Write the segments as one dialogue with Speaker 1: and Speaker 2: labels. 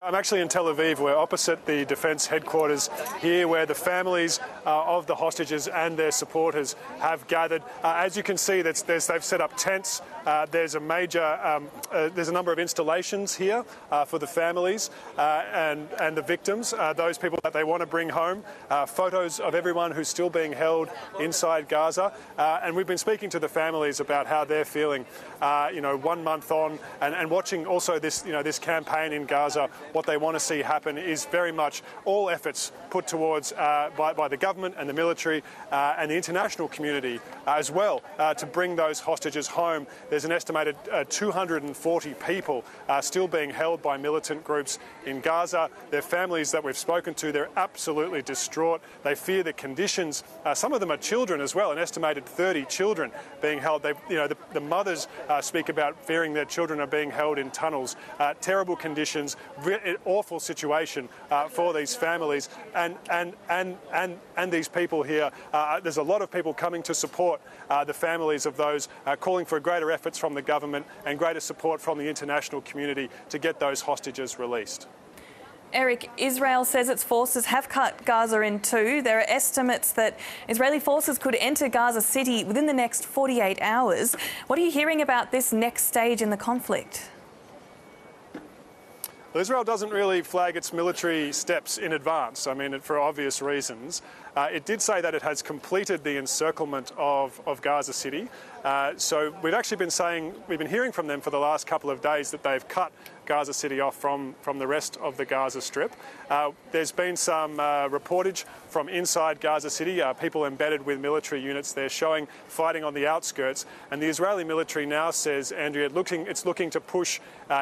Speaker 1: I'm actually in Tel Aviv. We're opposite the defence headquarters here, where the families of the hostages and their supporters have gathered. As you can see, they've set up tents. There's a number of installations here for the families and the victims, those people that they want to bring home. Photos of everyone who's still being held inside Gaza, and we've been speaking to the families about how they're feeling. 1 month on, and watching also this campaign in Gaza. What they want to see happen is very much all efforts put towards by the government and the military and the international community as well to bring those hostages home. There's an estimated 240 people still being held by militant groups in Gaza. Their families that we've spoken to, they're absolutely distraught. They fear the conditions. Some of them are children as well, an estimated 30 children being held. The mothers speak about fearing their children are being held in tunnels. Terrible conditions, awful situation for these families and these people here. There's a lot of people coming to support the families of those, calling for greater efforts from the government and greater support from the international community to get those hostages released.
Speaker 2: Eric, Israel says its forces have cut Gaza in two. There are estimates that Israeli forces could enter Gaza City within the next 48 hours. What are you hearing about this next stage in the conflict?
Speaker 1: Well, Israel doesn't really flag its military steps in advance, for obvious reasons. It did say that it has completed the encirclement of Gaza City. So we've been hearing from them for the last couple of days that they've cut Gaza City off from the rest of the Gaza Strip. There's been some reportage from inside Gaza City, people embedded with military units there showing fighting on the outskirts. And the Israeli military now says, Andrea, it's looking to push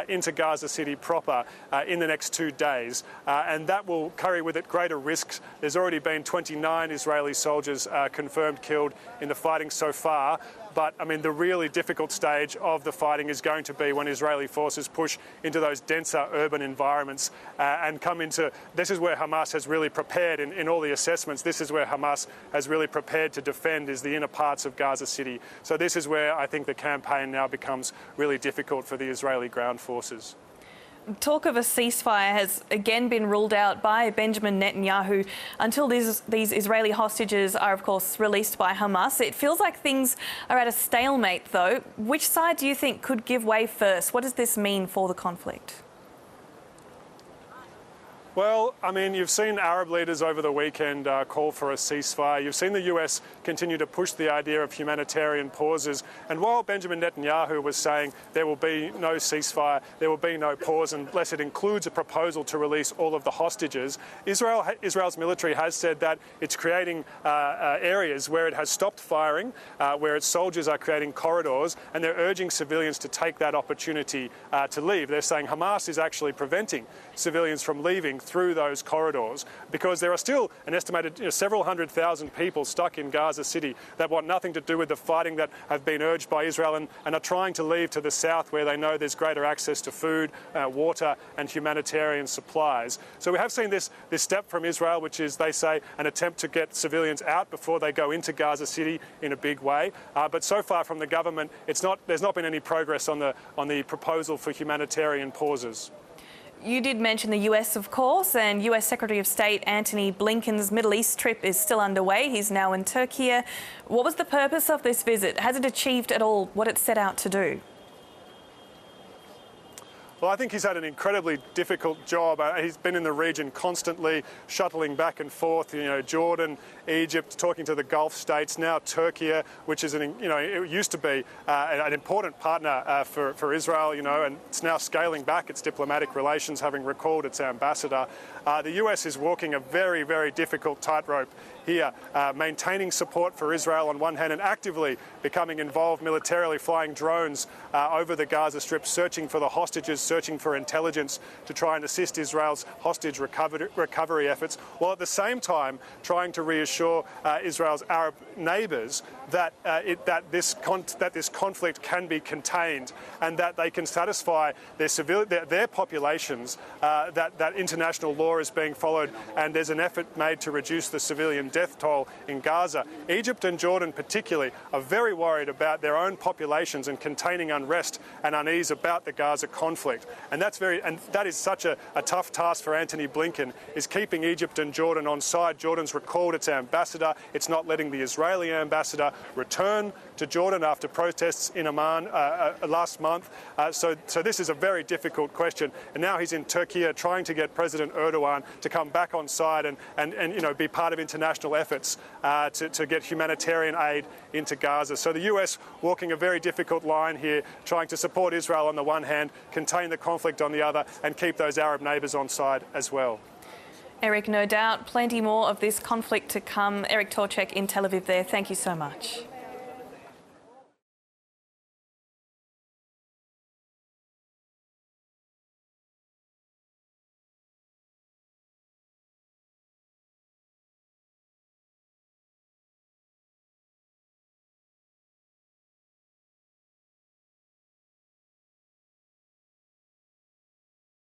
Speaker 1: into Gaza City proper in the next 2 days. And that will carry with it greater risks. There's already been 29 Israeli soldiers confirmed killed in the fighting so far. But, the really difficult stage of the fighting is going to be when Israeli forces push into those denser urban environments and come into... This is where Hamas has really prepared, in all the assessments, this is where Hamas has really prepared to defend, is the inner parts of Gaza City. So this is where I think the campaign now becomes really difficult for the Israeli ground forces.
Speaker 2: Talk of a ceasefire has again been ruled out by Benjamin Netanyahu until these Israeli hostages are, of course, released by Hamas. It feels like things are at a stalemate, though. Which side do you think could give way first? What does this mean for the conflict?
Speaker 1: Well, you've seen Arab leaders over the weekend call for a ceasefire. You've seen the US continue to push the idea of humanitarian pauses. And while Benjamin Netanyahu was saying there will be no ceasefire, there will be no pause unless it includes a proposal to release all of the hostages, Israel's military has said that it's creating areas where it has stopped firing, where its soldiers are creating corridors, and they're urging civilians to take that opportunity to leave. They're saying Hamas is actually preventing civilians from leaving through those corridors, because there are still an estimated several 100,000 people stuck in Gaza City that want nothing to do with the fighting, that have been urged by Israel and are trying to leave to the south, where they know there's greater access to food, water and humanitarian supplies. So we have seen this step from Israel, which is, they say, an attempt to get civilians out before they go into Gaza City in a big way. But so far from the government, there's not been any progress on the proposal for humanitarian pauses.
Speaker 2: You did mention the US, of course, and US Secretary of State Antony Blinken's Middle East trip is still underway. He's now in Turkey. What was the purpose of this visit? Has it achieved at all what it set out to do?
Speaker 1: Well, I think he's had an incredibly difficult job. He's been in the region constantly, shuttling back and forth, Jordan, Egypt, talking to the Gulf states, now Turkey, which is, it used to be an important partner for Israel, and it's now scaling back its diplomatic relations, having recalled its ambassador. The US is walking a very, very difficult tightrope here, maintaining support for Israel on one hand and actively becoming involved militarily, flying drones over the Gaza Strip, searching for the hostages, searching for intelligence to try and assist Israel's hostage recovery efforts, while at the same time trying to reassure Israel's Arab neighbours that this conflict can be contained and that they can satisfy their populations, that international law is being followed, and there's an effort made to reduce the civilian death toll in Gaza. Egypt and Jordan particularly are very worried about their own populations and containing unrest and unease about the Gaza conflict. And that is such a tough task for Antony Blinken, is keeping Egypt and Jordan on side. Jordan's recalled its ambassador. It's not letting the Israeli ambassador return to Jordan after protests in Amman last month. So this is a very difficult question. And now he's in Turkey trying to get President Erdogan to come back on side and be part of international efforts to get humanitarian aid into Gaza. So the US walking a very difficult line here, trying to support Israel on the one hand, contain the conflict on the other, and keep those Arab neighbours on side as well.
Speaker 2: Eric, no doubt plenty more of this conflict to come. Eric Tlozek in Tel Aviv there. Thank you so much.